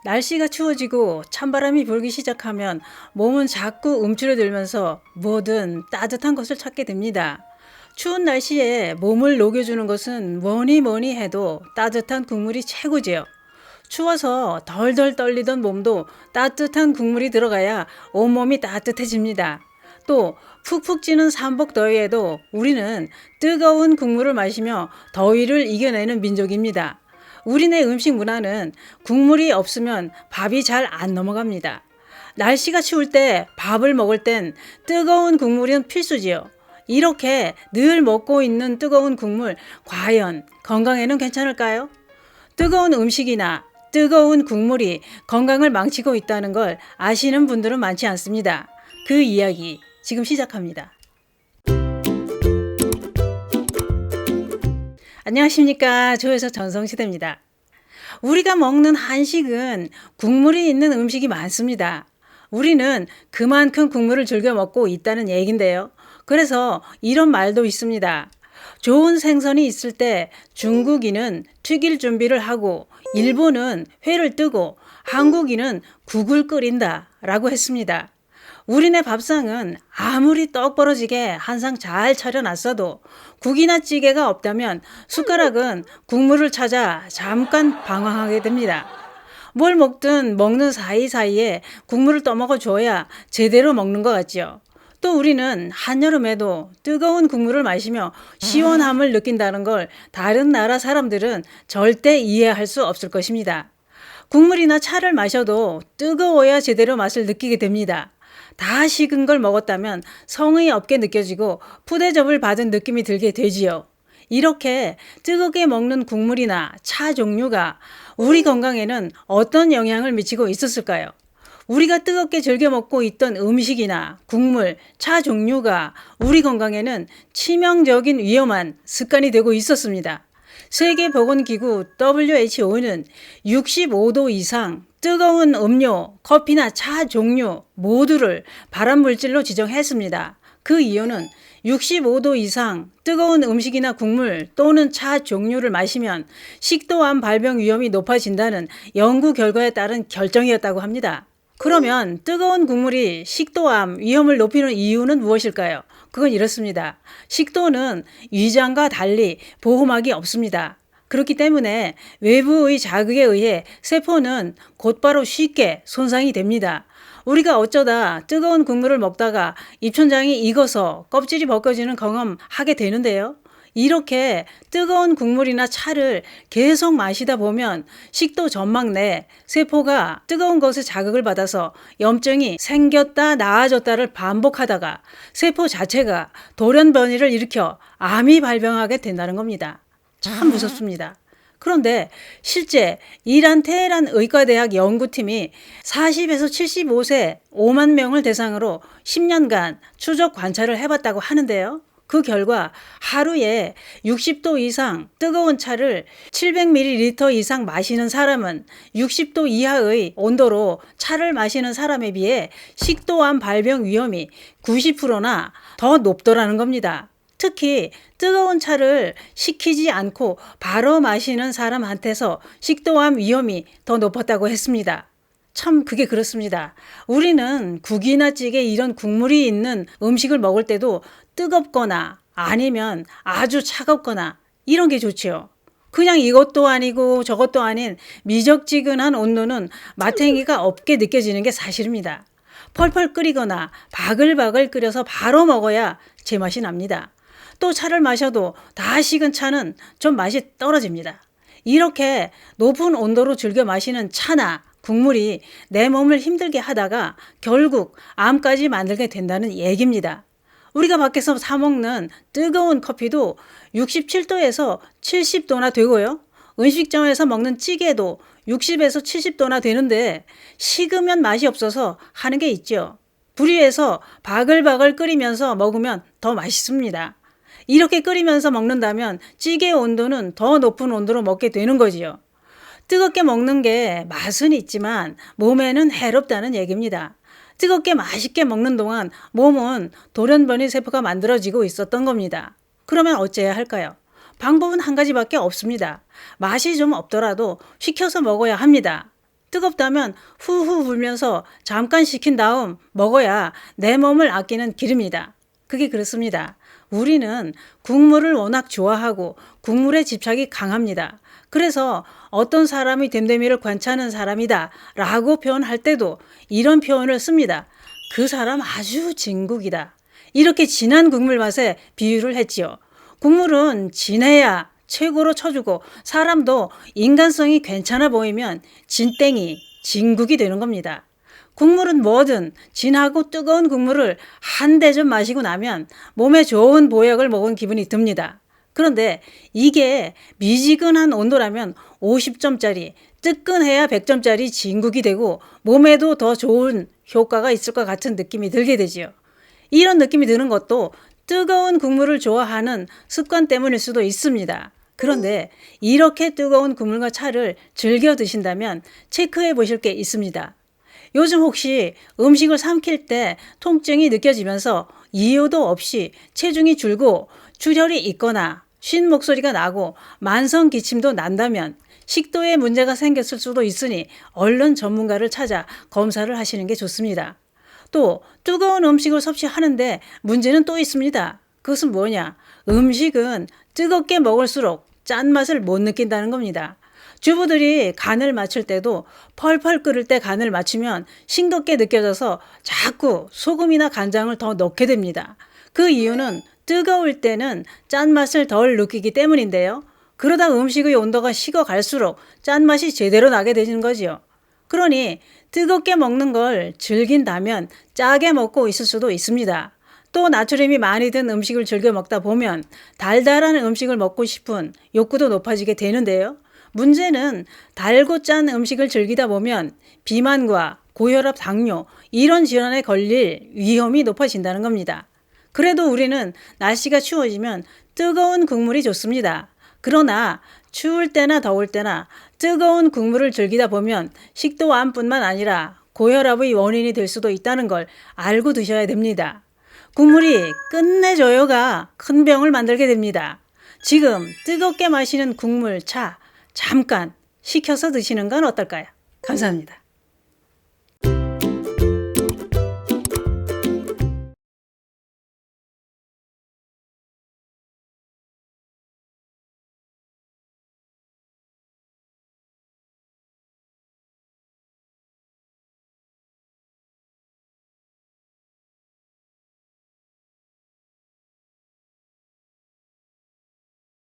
날씨가 추워지고 찬바람이 불기 시작하면 몸은 자꾸 움츠러들면서 뭐든 따뜻한 것을 찾게 됩니다. 추운 날씨에 몸을 녹여주는 것은 뭐니 해도 따뜻한 국물이 최고지요. 추워서 덜덜 떨리던 몸도 따뜻한 국물이 들어가야 온몸이 따뜻해집니다. 또 푹푹 찌는 삼복더위에도 우리는 뜨거운 국물을 마시며 더위를 이겨내는 민족입니다. 우리네 음식 문화는 국물이 없으면 밥이 잘 안 넘어갑니다. 날씨가 추울 때 밥을 먹을 땐 뜨거운 국물은 필수지요. 이렇게 늘 먹고 있는 뜨거운 국물, 과연 건강에는 괜찮을까요? 뜨거운 음식이나 뜨거운 국물이 건강을 망치고 있다는 걸 아시는 분들은 많지 않습니다. 그 이야기 지금 시작합니다. 안녕하십니까. 조여서 전성시대입니다. 우리가 먹는 한식은 국물이 있는 음식이 많습니다. 우리는 그만큼 국물을 즐겨 먹고 있다는 얘긴데요. 그래서 이런 말도 있습니다. 좋은 생선이 있을 때 중국인은 튀길 준비를 하고 일본은 회를 뜨고 한국인은 국을 끓인다 라고 했습니다. 우리네 밥상은 아무리 떡 벌어지게 한 상 잘 차려놨어도 국이나 찌개가 없다면 숟가락은 국물을 찾아 잠깐 방황하게 됩니다. 뭘 먹든 먹는 사이사이에 국물을 떠먹어줘야 제대로 먹는 것 같죠. 또 우리는 한여름에도 뜨거운 국물을 마시며 시원함을 느낀다는 걸 다른 나라 사람들은 절대 이해할 수 없을 것입니다. 국물이나 차를 마셔도 뜨거워야 제대로 맛을 느끼게 됩니다. 다 식은 걸 먹었다면 성의 없게 느껴지고 푸대접을 받은 느낌이 들게 되지요. 이렇게 뜨겁게 먹는 국물이나 차 종류가 우리 건강에는 어떤 영향을 미치고 있었을까요? 우리가 뜨겁게 즐겨 먹고 있던 음식이나 국물, 차 종류가 우리 건강에는 치명적인 위험한 습관이 되고 있었습니다. 세계보건기구 WHO는 65도 이상 뜨거운 음료, 커피나 차 종류 모두를 발암물질로 지정했습니다. 그 이유는 65도 이상 뜨거운 음식이나 국물 또는 차 종류를 마시면 식도암 발병 위험이 높아진다는 연구 결과에 따른 결정이었다고 합니다. 그러면 뜨거운 국물이 식도암 위험을 높이는 이유는 무엇일까요? 그건 이렇습니다. 식도는 위장과 달리 보호막이 없습니다. 그렇기 때문에 외부의 자극에 의해 세포는 곧바로 쉽게 손상이 됩니다. 우리가 어쩌다 뜨거운 국물을 먹다가 입천장이 익어서 껍질이 벗겨지는 경험 하게 되는데요. 이렇게 뜨거운 국물이나 차를 계속 마시다 보면 식도 점막 내 세포가 뜨거운 것에 자극을 받아서 염증이 생겼다 나아졌다를 반복하다가 세포 자체가 돌연변이를 일으켜 암이 발병하게 된다는 겁니다. 참 무섭습니다. 그런데 실제 이란 테헤란 의과대학 연구팀이 40에서 75세 5만 명을 대상으로 10년간 추적 관찰을 해봤다고 하는데요. 그 결과 하루에 60도 이상 뜨거운 차를 700ml 이상 마시는 사람은 60도 이하의 온도로 차를 마시는 사람에 비해 식도암 발병 위험이 90%나 더 높더라는 겁니다. 특히 뜨거운 차를 식히지 않고 바로 마시는 사람한테서 식도암 위험이 더 높았다고 했습니다. 참 그게 그렇습니다. 우리는 국이나 찌개 이런 국물이 있는 음식을 먹을 때도 뜨겁거나 아니면 아주 차갑거나 이런 게 좋지요. 그냥 이것도 아니고 저것도 아닌 미적지근한 온도는 마탱이가 없게 느껴지는 게 사실입니다. 펄펄 끓이거나 바글바글 끓여서 바로 먹어야 제맛이 납니다. 또 차를 마셔도 다 식은 차는 좀 맛이 떨어집니다. 이렇게 높은 온도로 즐겨 마시는 차나 국물이 내 몸을 힘들게 하다가 결국 암까지 만들게 된다는 얘기입니다. 우리가 밖에서 사 먹는 뜨거운 커피도 67도에서 70도나 되고요. 음식점에서 먹는 찌개도 60에서 70도나 되는데 식으면 맛이 없어서 하는 게 있죠. 불 위에서 바글바글 끓이면서 먹으면 더 맛있습니다. 이렇게 끓이면서 먹는다면 찌개 온도는 더 높은 온도로 먹게 되는 거지요. 뜨겁게 먹는 게 맛은 있지만 몸에는 해롭다는 얘기입니다. 뜨겁게 맛있게 먹는 동안 몸은 돌연변이 세포가 만들어지고 있었던 겁니다. 그러면 어째야 할까요? 방법은 한 가지밖에 없습니다. 맛이 좀 없더라도 식혀서 먹어야 합니다. 뜨겁다면 후후 불면서 잠깐 식힌 다음 먹어야 내 몸을 아끼는 길입니다. 그게 그렇습니다. 우리는 국물을 워낙 좋아하고 국물에 집착이 강합니다. 그래서 어떤 사람이 됨됨이를 괜찮은 사람이다 라고 표현할 때도 이런 표현을 씁니다. 그 사람 아주 진국이다. 이렇게 진한 국물 맛에 비유를 했지요. 국물은 진해야 최고로 쳐주고 사람도 인간성이 괜찮아 보이면 진땡이, 진국이 되는 겁니다. 국물은 뭐든 진하고 뜨거운 국물을 한 대접 마시고 나면 몸에 좋은 보약을 먹은 기분이 듭니다. 그런데 이게 미지근한 온도라면 50점짜리, 뜨끈해야 100점짜리 진국이 되고 몸에도 더 좋은 효과가 있을 것 같은 느낌이 들게 되지요. 이런 느낌이 드는 것도 뜨거운 국물을 좋아하는 습관 때문일 수도 있습니다. 그런데 이렇게 뜨거운 국물과 차를 즐겨 드신다면 체크해 보실 게 있습니다. 요즘 혹시 음식을 삼킬 때 통증이 느껴지면서 이유도 없이 체중이 줄고 출혈이 있거나 쉰 목소리가 나고 만성 기침도 난다면 식도에 문제가 생겼을 수도 있으니 얼른 전문가를 찾아 검사를 하시는 게 좋습니다. 또 뜨거운 음식을 섭취하는데 문제는 또 있습니다. 그것은 뭐냐? 음식은 뜨겁게 먹을수록 짠맛을 못 느낀다는 겁니다. 주부들이 간을 맞출 때도 펄펄 끓을 때 간을 맞추면 싱겁게 느껴져서 자꾸 소금이나 간장을 더 넣게 됩니다. 그 이유는 뜨거울 때는 짠맛을 덜 느끼기 때문인데요. 그러다 음식의 온도가 식어갈수록 짠맛이 제대로 나게 되는 거지요. 그러니 뜨겁게 먹는 걸 즐긴다면 짜게 먹고 있을 수도 있습니다. 또 나트륨이 많이 든 음식을 즐겨 먹다 보면 달달한 음식을 먹고 싶은 욕구도 높아지게 되는데요. 문제는 달고 짠 음식을 즐기다 보면 비만과 고혈압, 당뇨 이런 질환에 걸릴 위험이 높아진다는 겁니다. 그래도 우리는 날씨가 추워지면 뜨거운 국물이 좋습니다. 그러나 추울 때나 더울 때나 뜨거운 국물을 즐기다 보면 식도암뿐만 아니라 고혈압의 원인이 될 수도 있다는 걸 알고 드셔야 됩니다. 국물이 끝내줘요가 큰 병을 만들게 됩니다. 지금 뜨겁게 마시는 국물, 차 잠깐 식혀서 드시는 건 어떨까요? 감사합니다.